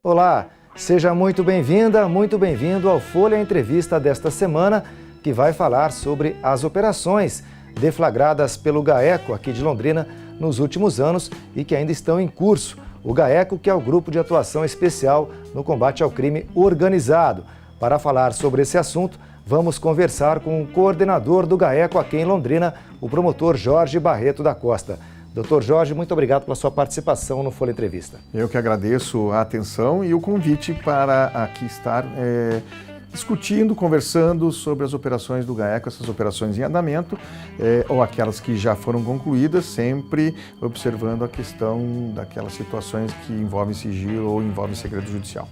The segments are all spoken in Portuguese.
Olá, seja muito bem-vinda, muito bem-vindo ao Folha Entrevista desta semana, que vai falar sobre as operações deflagradas pelo GAECO aqui de Londrina nos últimos anos e que ainda estão em curso. O GAECO, que é o Grupo de Atuação Especial no Combate ao Crime Organizado. Para falar sobre esse assunto, vamos conversar com o coordenador do GAECO aqui em Londrina, o promotor Jorge Barreto da Costa. Doutor Jorge, muito obrigado pela sua participação no Folha Entrevista. Eu que agradeço a atenção e o convite para aqui estar discutindo, conversando sobre as operações do GAECO, essas operações em andamento ou aquelas que já foram concluídas, sempre observando a questão daquelas situações que envolvem sigilo ou envolvem segredo judicial.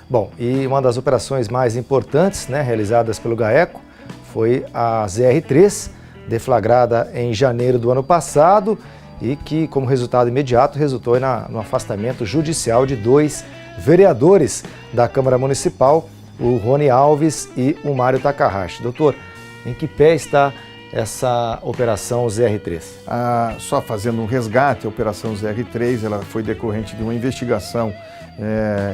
Bom, e uma das operações mais importantes, realizadas pelo GAECO foi a ZR3, deflagrada em janeiro do ano passado e que, como resultado imediato, resultou no afastamento judicial de 2 vereadores da Câmara Municipal, o Rony Alves e o Mário Takahashi. Doutor, em que pé está essa operação ZR3? Só fazendo um resgate, a operação ZR3 ela foi decorrente de uma investigação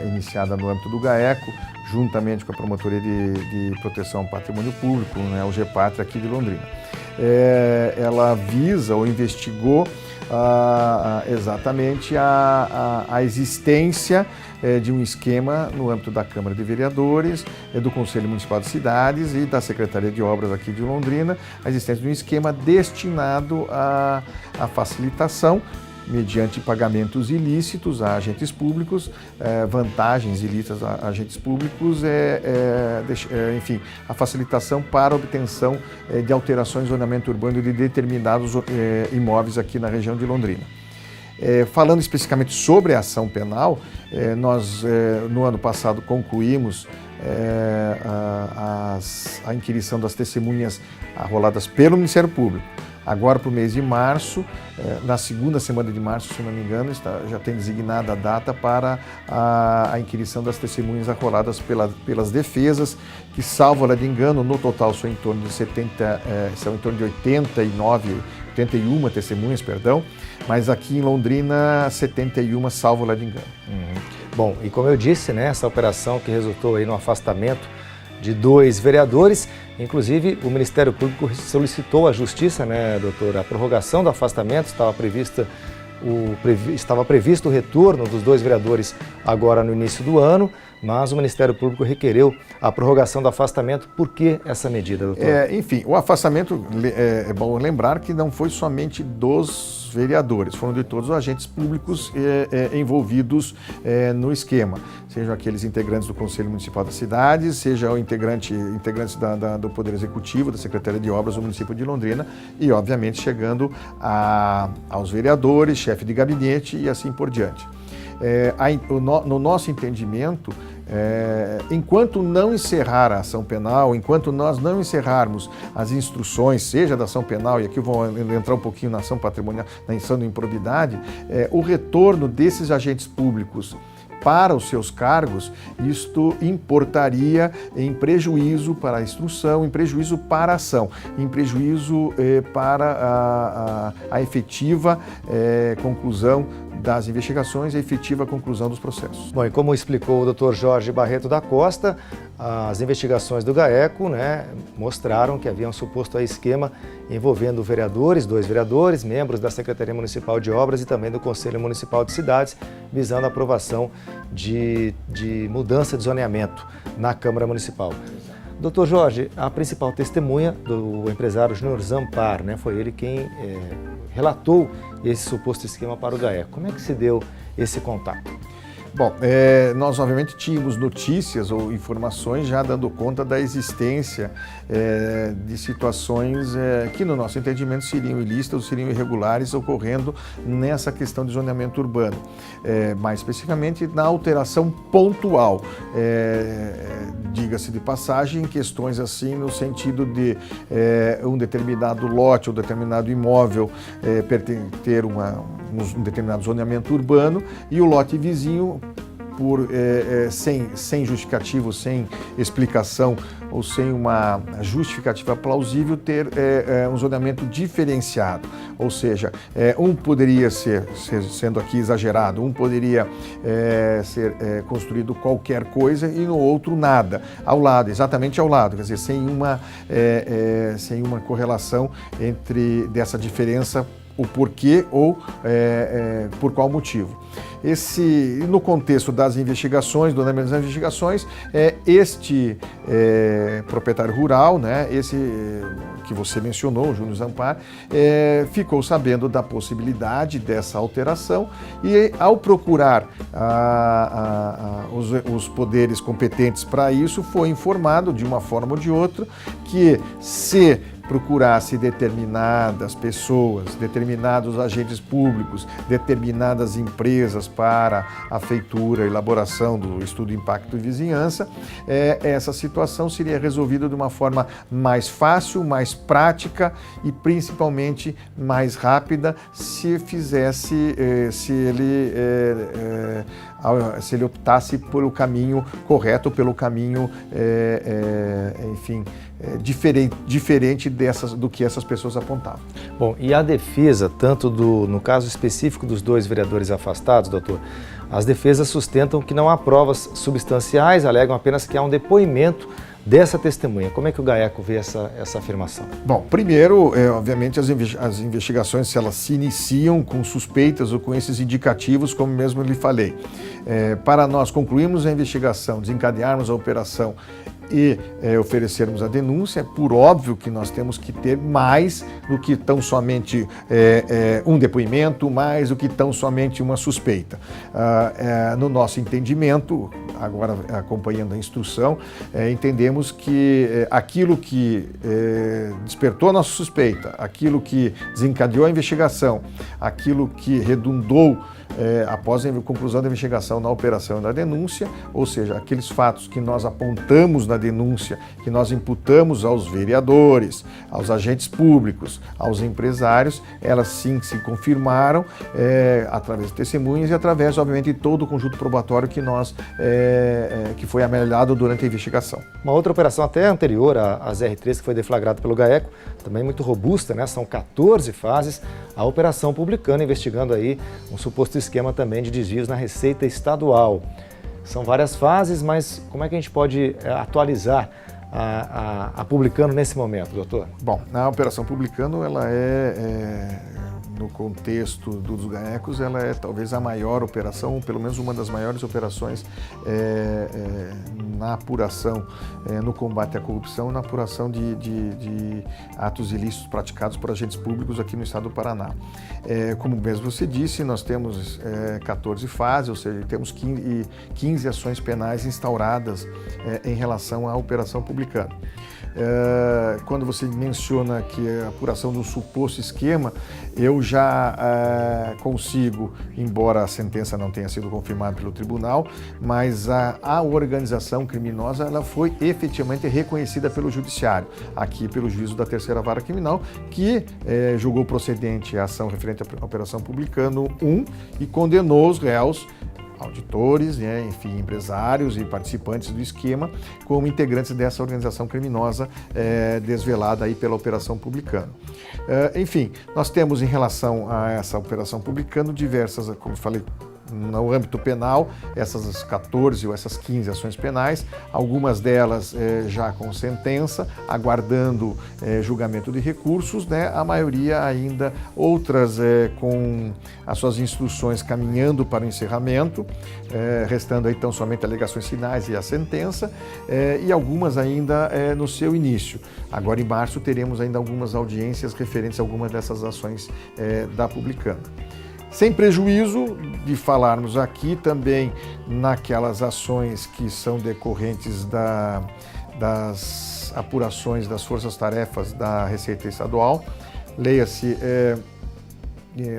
iniciada no âmbito do GAECO, juntamente com a Promotoria de Proteção ao Patrimônio Público, o GEPATRI aqui de Londrina. Ela visa ou investigou exatamente a existência de um esquema no âmbito da Câmara de Vereadores, do Conselho Municipal de Cidades e da Secretaria de Obras aqui de Londrina, a existência de um esquema destinado à facilitação mediante pagamentos ilícitos a agentes públicos, vantagens ilícitas a agentes públicos, enfim, a facilitação para a obtenção de alterações de zoneamento urbano de determinados imóveis aqui na região de Londrina. Falando especificamente sobre a ação penal, nós no ano passado concluímos a inquirição das testemunhas arroladas pelo Ministério Público. Agora, para o mês de março, na segunda semana de março, se não me engano, já tem designada a data para a inquirição das testemunhas arroladas pelas defesas, que, salvo ela de engano, no total são em torno de 81 testemunhas, mas aqui em Londrina, 71, salvo ela de engano. Bom, e como eu disse, essa operação que resultou aí no afastamento de 2 vereadores, inclusive o Ministério Público solicitou à Justiça, doutor, a prorrogação do afastamento, estava previsto o retorno dos 2 vereadores agora no início do ano, mas o Ministério Público requereu a prorrogação do afastamento. Por que essa medida, doutor? Enfim, o afastamento, é bom lembrar que não foi somente dos vereadores, foram de todos os agentes públicos envolvidos no esquema, sejam aqueles integrantes do Conselho Municipal das Cidades, seja o integrantes do Poder Executivo, da Secretaria de Obras do município de Londrina e, obviamente, chegando aos vereadores, chefe de gabinete e assim por diante. No nosso entendimento, enquanto não encerrar a ação penal, enquanto nós não encerrarmos as instruções, seja da ação penal, e aqui eu vou entrar um pouquinho na ação patrimonial, na ação de improbidade, o retorno desses agentes públicos para os seus cargos, isto importaria em prejuízo para a instrução, em prejuízo para a ação, em prejuízo para a efetiva conclusão das investigações e a efetiva conclusão dos processos. Bom, e como explicou o Dr. Jorge Barreto da Costa, as investigações do GAECO mostraram que havia um suposto esquema envolvendo vereadores, 2 vereadores, membros da Secretaria Municipal de Obras e também do Conselho Municipal de Cidades, visando a aprovação de mudança de zoneamento na Câmara Municipal. Doutor Jorge, a principal testemunha do empresário Júnior Zampar, foi ele quem relatou esse suposto esquema para o GAECO. Como é que se deu esse contato? Bom, nós obviamente tínhamos notícias ou informações já dando conta da existência de situações que, no nosso entendimento, seriam ilícitas ou seriam irregulares ocorrendo nessa questão de zoneamento urbano. Mais especificamente na alteração pontual, diga-se de passagem, questões assim no sentido de um determinado lote ou determinado imóvel ter um determinado zoneamento urbano e o lote vizinho sem justificativo, sem explicação ou sem uma justificativa plausível, ter um zoneamento diferenciado. Ou seja, um poderia sendo aqui exagerado, um poderia ser construído qualquer coisa e no outro nada, ao lado, exatamente ao lado, quer dizer, sem uma correlação entre dessa diferença, o porquê ou por qual motivo. No contexto das investigações, do andamento das investigações, este proprietário rural, né, esse que você mencionou, o Júnior Zampar, ficou sabendo da possibilidade dessa alteração e, ao procurar os poderes competentes para isso, foi informado de uma forma ou de outra que, se procurasse determinadas pessoas, determinados agentes públicos, determinadas empresas para a feitura, elaboração do estudo de impacto de vizinhança, essa situação seria resolvida de uma forma mais fácil, mais prática e principalmente mais rápida se ele optasse pelo caminho correto, pelo caminho, diferente do que essas pessoas apontavam. Bom, e a defesa, tanto no caso específico dos 2 vereadores afastados, doutor, as defesas sustentam que não há provas substanciais, alegam apenas que há um depoimento dessa testemunha. Como é que o GAECO vê essa afirmação? Bom, primeiro, obviamente, as investigações, se elas se iniciam com suspeitas ou com esses indicativos, como mesmo lhe falei, para nós concluirmos a investigação, desencadearmos a operação e oferecermos a denúncia, é por óbvio que nós temos que ter mais do que tão somente um depoimento, mais do que tão somente uma suspeita. No nosso entendimento, agora acompanhando a instrução, entendemos que aquilo que despertou a nossa suspeita, aquilo que desencadeou a investigação, aquilo que redundou após a conclusão da investigação na operação e na denúncia, ou seja, aqueles fatos que nós apontamos na denúncia, que nós imputamos aos vereadores, aos agentes públicos, aos empresários, elas sim se confirmaram através de testemunhas e através, obviamente, de todo o conjunto probatório que foi amelhado durante a investigação. Uma outra operação até anterior às R3, que foi deflagrada pelo GAECO, também muito robusta, né? São 14 fases, a Operação Publicano, investigando aí um suposto esquema também de desvios na Receita Estadual. São várias fases, mas como é que a gente pode atualizar a Publicano nesse momento, doutor? Bom, a Operação Publicano, ela no contexto dos GAECOs, ela é talvez a maior operação, pelo menos uma das maiores operações na apuração, no combate à corrupção, na apuração de atos ilícitos praticados por agentes públicos aqui no estado do Paraná. Como mesmo você disse, nós temos 14 fases, ou seja, temos 15 ações penais instauradas em relação à Operação Publicano. Quando você menciona que a apuração do suposto esquema, eu já consigo, embora a sentença não tenha sido confirmada pelo tribunal, mas a organização criminosa ela foi efetivamente reconhecida pelo judiciário, aqui pelo juízo da Terceira Vara Criminal, que julgou procedente a ação referente à Operação Publicano 1 e condenou os réus, auditores, enfim, empresários e participantes do esquema como integrantes dessa organização criminosa desvelada aí pela Operação Publicano. Enfim, nós temos em relação a essa Operação Publicano diversas, como eu falei, no âmbito penal, essas 14 ou essas 15 ações penais, algumas delas já com sentença, aguardando julgamento de recursos, né? A maioria ainda, outras com as suas instruções caminhando para o encerramento, restando aí tão somente alegações finais e a sentença, e algumas ainda no seu início. Agora em março teremos ainda algumas audiências referentes a algumas dessas ações da Publicano. Sem prejuízo de falarmos aqui também naquelas ações que são decorrentes das apurações das forças-tarefas da Receita Estadual, leia-se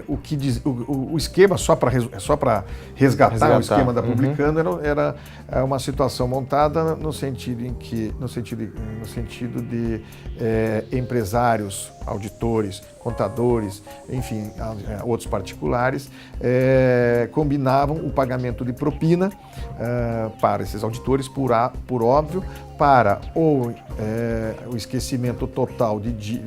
o esquema, só para resgatar o esquema da Publicano, era uma situação montada no sentido de empresários, auditores, contadores, enfim, outros particulares, combinavam o pagamento de propina para esses auditores, por óbvio, para o esquecimento total de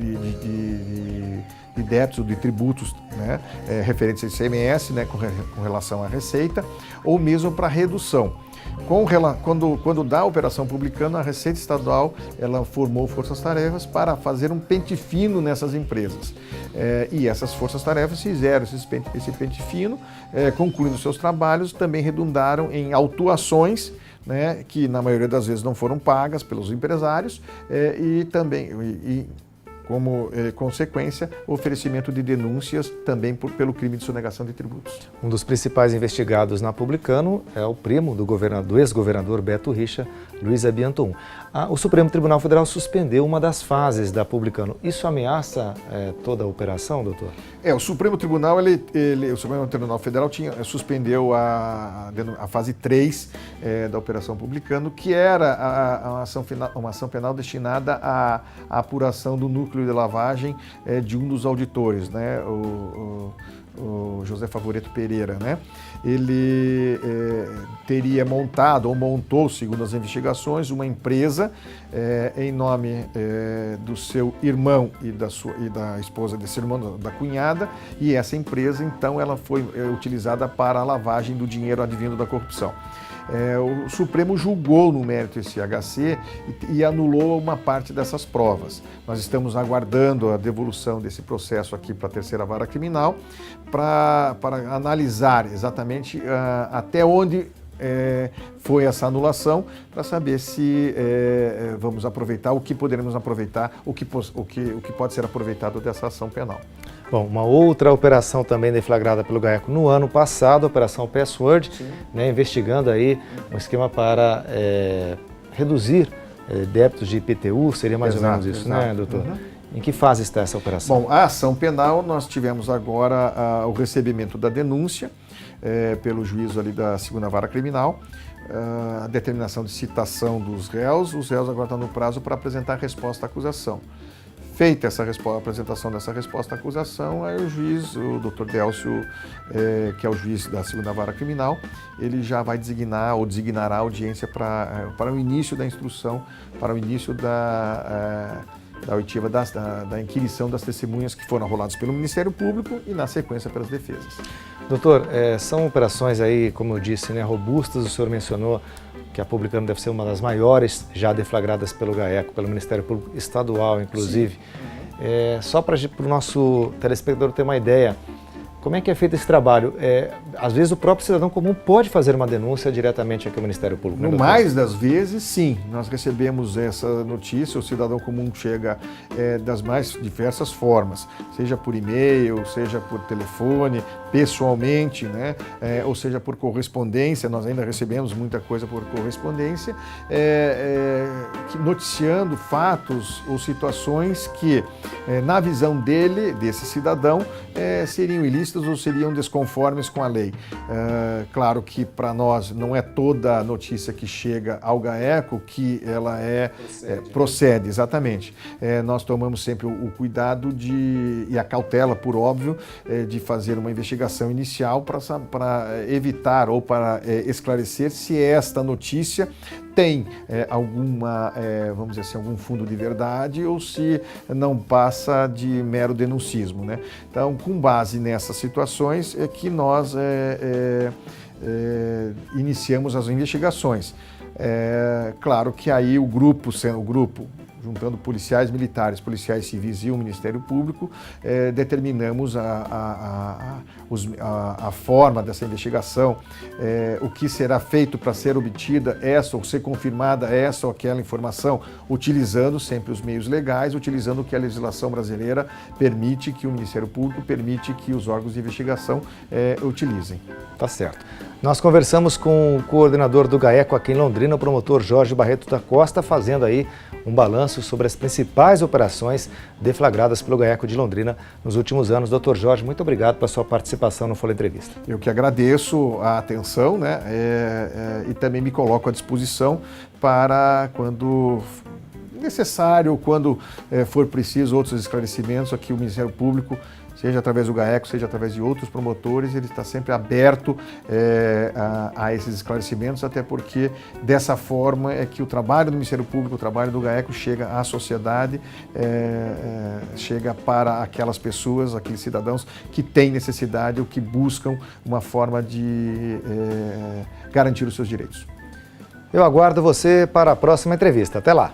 débitos, de tributos, né, referentes ao ICMS, né, com relação à receita, ou mesmo para redução. Quando dá a operação Publicano, a Receita Estadual ela formou forças-tarefas para fazer um pente fino nessas empresas. E essas forças-tarefas fizeram esse pente fino, concluindo seus trabalhos, também redundaram em autuações, né, que na maioria das vezes não foram pagas pelos empresários, e também como consequência, o oferecimento de denúncias também pelo crime de sonegação de tributos. Um dos principais investigados na Publicano é o primo do ex-governador Beto Richa, Luiz Abianton. O Supremo Tribunal Federal suspendeu uma das fases da Publicano. Isso ameaça toda a operação, doutor? O Supremo Tribunal, o Supremo Tribunal Federal suspendeu a fase 3 da Operação Publicano, que era uma ação penal destinada à apuração do núcleo de lavagem de um dos auditores, né, o José Favoreto Pereira, né? Ele teria montado ou montou, segundo as investigações, uma empresa em nome do seu irmão e da esposa desse irmão, da cunhada, e essa empresa, então, ela foi utilizada para a lavagem do dinheiro advindo da corrupção. O Supremo julgou no mérito esse HC e anulou uma parte dessas provas. Nós estamos aguardando a devolução desse processo aqui para a terceira vara criminal para analisar exatamente até onde foi essa anulação, para saber se vamos aproveitar, o que poderemos aproveitar, o que pode ser aproveitado dessa ação penal. Bom, uma outra operação também deflagrada pelo GAECO no ano passado, a Operação Password, né, investigando aí um esquema para reduzir débitos de IPTU, seria mais ou menos isso, né, doutor? Em que fase está essa operação? Bom, a ação penal, nós tivemos agora o recebimento da denúncia pelo juízo ali da segunda vara criminal, a determinação de citação dos réus, os réus agora estão no prazo para apresentar a resposta à acusação. Feita essa apresentação dessa resposta à acusação, aí o juiz, o Dr. Délcio, que é o juiz da segunda vara criminal, ele já vai designar ou designará a audiência para o início da instrução, para o início da oitiva da inquirição das testemunhas que foram arroladas pelo Ministério Público e, na sequência, pelas defesas. Doutor, são operações aí, como eu disse, né, robustas. O senhor mencionou que a Publicano deve ser uma das maiores já deflagradas pelo GAECO, pelo Ministério Público Estadual, inclusive. Só para o nosso telespectador ter uma ideia, como é que é feito esse trabalho? Às vezes o próprio cidadão comum pode fazer uma denúncia diretamente aqui ao Ministério Público. No mais das vezes, sim. Nós recebemos essa notícia, o cidadão comum chega das mais diversas formas, seja por e-mail, seja por telefone, pessoalmente, né? Ou seja por correspondência. Nós ainda recebemos muita coisa por correspondência, noticiando fatos ou situações que, na visão desse cidadão, seriam ilícitas ou seriam desconformes com a lei. Claro que para nós não é toda notícia que chega ao GAECO que ela procede, exatamente. Nós tomamos sempre o cuidado e a cautela, por óbvio, de fazer uma investigação inicial para evitar ou para esclarecer se esta notícia tem vamos dizer assim, algum fundo de verdade ou se não passa de mero denuncismo, né? Então, com base nessas situações é que nós iniciamos as investigações. Claro que aí o grupo, juntando policiais militares, policiais civis e o Ministério Público, determinamos a forma dessa investigação, o que será feito para ser obtida essa ou ser confirmada essa ou aquela informação, utilizando sempre os meios legais, utilizando o que a legislação brasileira permite, que o Ministério Público permite que os órgãos de investigação utilizem. Tá certo. Nós conversamos com o coordenador do GAECO aqui em Londrina, o promotor Jorge Barreto da Costa, fazendo aí um balanço sobre as principais operações deflagradas pelo GAECO de Londrina nos últimos anos. Doutor Jorge, muito obrigado pela sua participação no Folha Entrevista. Eu que agradeço a atenção, né, e também me coloco à disposição para quando necessário, quando for preciso outros esclarecimentos, aqui o Ministério Público, seja através do GAECO, seja através de outros promotores, ele está sempre aberto a esses esclarecimentos, até porque dessa forma é que o trabalho do Ministério Público, o trabalho do GAECO chega à sociedade, chega para aquelas pessoas, aqueles cidadãos que têm necessidade ou que buscam uma forma de garantir os seus direitos. Eu aguardo você para a próxima entrevista. Até lá!